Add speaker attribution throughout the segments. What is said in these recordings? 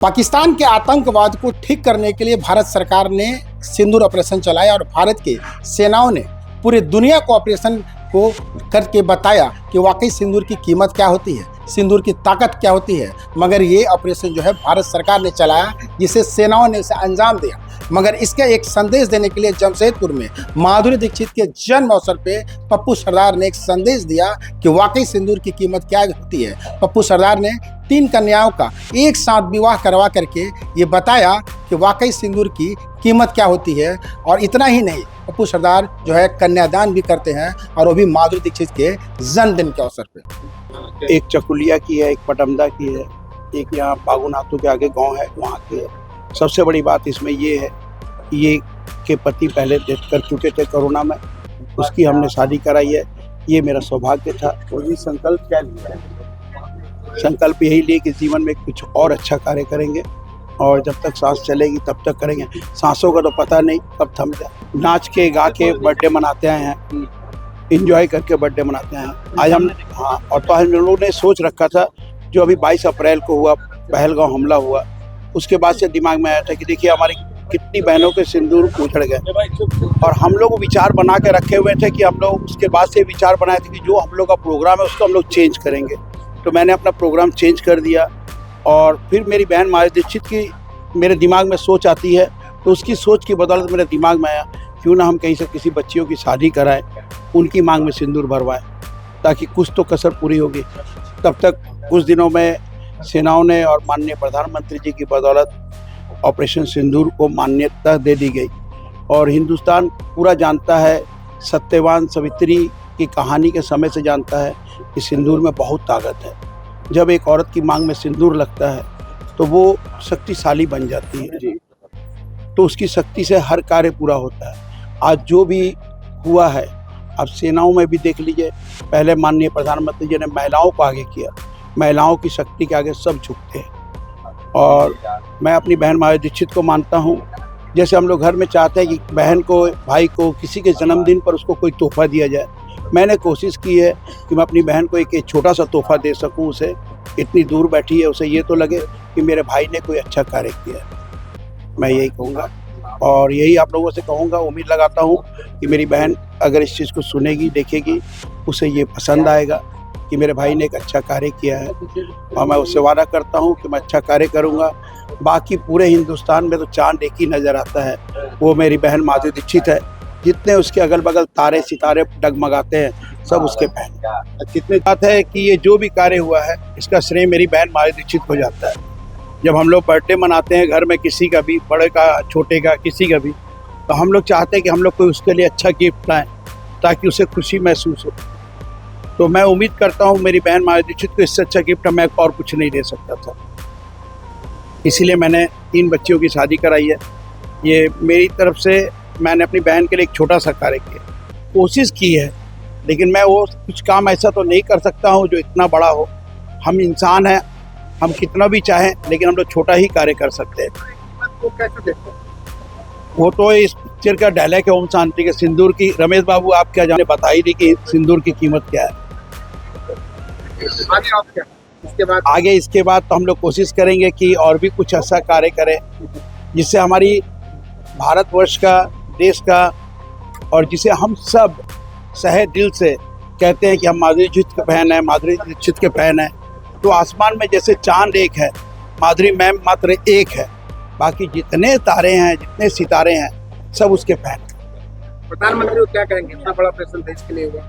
Speaker 1: पाकिस्तान के आतंकवाद को ठीक करने के लिए भारत सरकार ने सिंदूर ऑपरेशन चलाया और भारत के सेनाओं ने पूरी दुनिया को ऑपरेशन को करके बताया कि वाकई सिंदूर की कीमत क्या होती है, सिंदूर की ताकत क्या होती है। मगर ये ऑपरेशन जो है भारत सरकार ने चलाया, जिसे सेनाओं ने इसे अंजाम दिया। मगर इसका एक संदेश देने के लिए जमशेदपुर में माधुरी दीक्षित के जन्म अवसर पे पप्पू सरदार ने एक संदेश दिया कि वाकई सिंदूर की कीमत क्या होती है। पप्पू सरदार ने 3 कन्याओं का एक साथ विवाह करवा करके ये बताया कि वाकई सिंदूर की कीमत क्या होती है। और इतना ही नहीं, पप्पू सरदार जो है कन्यादान भी करते हैं, और वो भी माधुरी दीक्षित के जन्मदिन के अवसर पे।
Speaker 2: एक चकुलिया की है, एक पटमदा की है, एक यहाँ बागुनाथों के आगे गांव है, वहाँ की है। सबसे बड़ी बात इसमें ये है, ये के पति पहले डेथ कर चुके थे कोरोना में, उसकी हमने शादी कराई है। ये मेरा सौभाग्य था। और ये संकल्प क्या लिया है? संकल्प यही लिए कि जीवन में कुछ और अच्छा कार्य करेंगे, और जब तक सांस चलेगी तब तक करेंगे। सांसों का तो पता नहीं कब थम जाए। नाच के गा के बर्थडे मनाते आए हैं, इंजॉय करके बर्थडे मनाते हैं। आज हम और तो हम लोगों ने सोच रखा था, जो अभी 22 अप्रैल को हुआ, पहलगांव हमला हुआ, उसके बाद से दिमाग में आया था कि देखिए हमारी कितनी बहनों के सिंदूर उछड़ गए। और हम लोग विचार बना के रखे हुए थे कि हम लोग उसके बाद से विचार बनाए थे कि जो हम लोग का प्रोग्राम है उसको हम लोग चेंज करेंगे। तो मैंने अपना प्रोग्राम चेंज कर दिया। और फिर मेरी बहन माधुरी दीक्षित की मेरे दिमाग में सोच आती है, तो उसकी सोच की बदौलत मेरे दिमाग में आया, क्यों ना हम कहीं से किसी बच्चियों की शादी कराएं, उनकी मांग में सिंदूर भरवाएं, ताकि कुछ तो कसर पूरी होगी। तब तक कुछ दिनों में सेनाओं ने और माननीय प्रधानमंत्री जी की बदौलत ऑपरेशन सिंदूर को मान्यता दे दी गई। और हिंदुस्तान पूरा जानता है, सत्यवान सावित्री की कहानी के समय से जानता है कि सिंदूर में बहुत ताकत है। जब एक औरत की मांग में सिंदूर लगता है तो वो शक्तिशाली बन जाती है, तो उसकी शक्ति से हर कार्य पूरा होता है। आज जो भी हुआ है, अब सेनाओं में भी देख लीजिए, पहले माननीय प्रधानमंत्री जी ने महिलाओं को आगे किया, महिलाओं की शक्ति के आगे सब झुकते हैं। और मैं अपनी बहन माधुरी दीक्षित को मानता हूँ। जैसे हम लोग घर में चाहते हैं कि बहन को, भाई को, किसी के जन्मदिन पर उसको कोई तोहफा दिया जाए, मैंने कोशिश की है कि मैं अपनी बहन को एक छोटा सा तोहफा दे सकूं। उसे इतनी दूर बैठी है, उसे ये तो लगे कि मेरे भाई ने कोई अच्छा कार्य किया है। मैं यही कहूँगा, और यही आप लोगों से कहूँगा। उम्मीद लगाता हूँ कि मेरी बहन अगर इस चीज़ को सुनेगी, देखेगी, उसे ये पसंद आएगा कि मेरे भाई ने एक अच्छा कार्य किया है। और मैं उससे वादा करता हूँ कि मैं अच्छा कार्य करूँगा। बाकी पूरे हिंदुस्तान में तो चांद एक ही नज़र आता है, वो मेरी बहन माधुरी दीक्षित है। जितने उसके अगल बगल तारे सितारे डगमगाते हैं, सब उसके बहन। कितनी बात है कि ये जो भी कार्य हुआ है, इसका श्रेय मेरी बहन माधुरी दीक्षित को जाता है। जब हम लोग बर्थडे मनाते हैं घर में, किसी का भी, बड़े का, छोटे का, किसी का भी, तो हम लोग चाहते हैं कि हम लोग कोई उसके लिए अच्छा गिफ्ट लाएं, ताकि उसे खुशी महसूस हो। तो मैं उम्मीद करता हूँ मेरी बहन माधुरी दीक्षित को इससे अच्छा गिफ्ट मैं और कुछ नहीं दे सकता था। इसीलिए मैंने 3 बच्चियों की शादी कराई है। ये मेरी तरफ से मैंने अपनी बहन के लिए एक छोटा सा कार्य किया, कोशिश की है। लेकिन मैं वो कुछ काम ऐसा तो नहीं कर सकता हूँ जो इतना बड़ा हो। हम इंसान हैं, हम कितना भी चाहें, लेकिन हम लोग छोटा ही कार्य कर सकते हैं। वो तो इस पिक्चर का डायलॉग है, ओम शांति के सिंदूर की। रमेश बाबू, आप क्या जाने, बता ही दी कि सिंदूर की कीमत क्या है।
Speaker 1: आगे आप क्या
Speaker 2: आगे इसके बाद तो हम लोग कोशिश करेंगे कि और भी कुछ ऐसा कार्य करें जिससे हमारी भारतवर्ष का, देश का, और जिसे हम सब सहे दिल से कहते हैं कि हम माधुरी दीक्षित के फैन हैं, माधुरी दीक्षित के फैन हैं। तो आसमान में जैसे चांद एक है, माधुरी मैम मात्र एक है, बाकी जितने तारे हैं, जितने सितारे हैं, सब उसके फैन।
Speaker 1: प्रधानमंत्री को क्या कहेंगे, इतना बड़ा प्रश्न देश के लिए हुआ?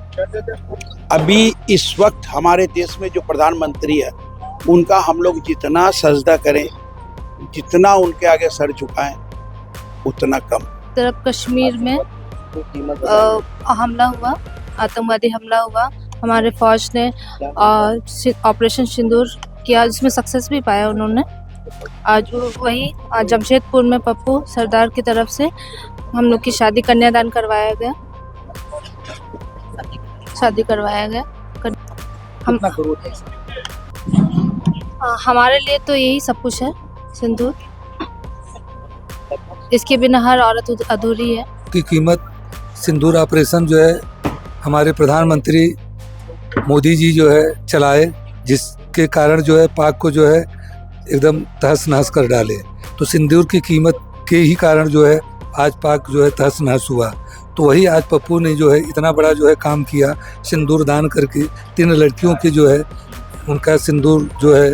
Speaker 2: अभी इस वक्त हमारे देश में जो प्रधानमंत्री है, उनका हम लोग जितना सजदा करें, जितना उनके आगे सर झुकाएं, उतना कम।
Speaker 3: तरफ कश्मीर में हमला हुआ, आतंकवादी हमला हुआ, हमारे फौज ने ऑपरेशन सिंदूर किया, जिसमें सक्सेस भी पाया उन्होंने। आज वही जमशेदपुर में पप्पू सरदार की तरफ से हम लोग की शादी, कन्यादान करवाया गया, शादी करवाया गया। हमारे लिए तो यही सब कुछ है, सिंदूर। इसके बिना हर औरत अधूरी है।
Speaker 4: की कीमत सिंदूर ऑपरेशन जो है हमारे प्रधानमंत्री मोदी जी जो है चलाए, जिसके कारण जो है पाक को जो है एकदम तहस नहस कर डाले। तो सिंदूर की कीमत के ही कारण जो है आज पाक जो है तहस नहस हुआ। तो वही आज पप्पू ने जो है इतना बड़ा जो है काम किया, सिंदूर दान करके 3 लड़कियों के जो है उनका सिंदूर जो है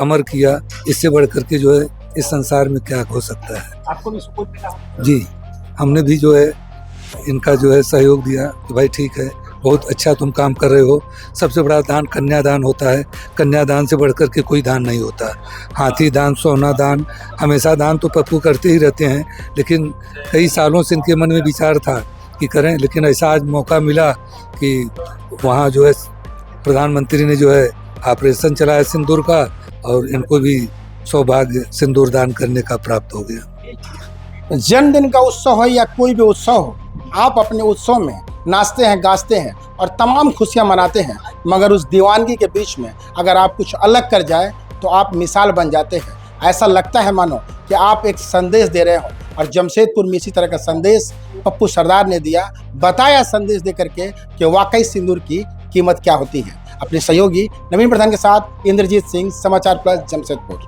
Speaker 4: अमर किया। इससे बढ़ करके जो है इस संसार में क्या हो सकता है।
Speaker 1: आपको भी सुकून मिला?
Speaker 4: जी, हमने भी जो है इनका जो है सहयोग दिया कि भाई ठीक है, बहुत अच्छा तुम काम कर रहे हो। सबसे बड़ा दान कन्यादान होता है, कन्यादान से बढ़कर के कोई दान नहीं होता। हाथी दान, सोना दान, हमेशा दान तो पप्पू करते ही रहते हैं, लेकिन कई सालों से इनके मन में विचार था कि करें, लेकिन ऐसा आज मौका मिला कि वहाँ जो है प्रधानमंत्री ने जो है ऑपरेशन चलाया सिंदूर का, और इनको भी सौभाग्य सिंदूर दान करने का प्राप्त हो गया।
Speaker 1: जन्मदिन का उत्सव हो या कोई भी उत्सव हो, आप अपने उत्सव में नाचते हैं, गाते हैं और तमाम खुशियां मनाते हैं, मगर उस दीवानगी के बीच में अगर आप कुछ अलग कर जाए तो आप मिसाल बन जाते हैं। ऐसा लगता है मानो कि आप एक संदेश दे रहे हो, और जमशेदपुर में इसी तरह का संदेश पप्पू सरदार ने दिया, बताया संदेश दे करके कि वाकई सिंदूर की कीमत क्या होती है। अपने सहयोगी नवीन प्रधान के साथ इंद्रजीत सिंह, समाचार प्लस, जमशेदपुर।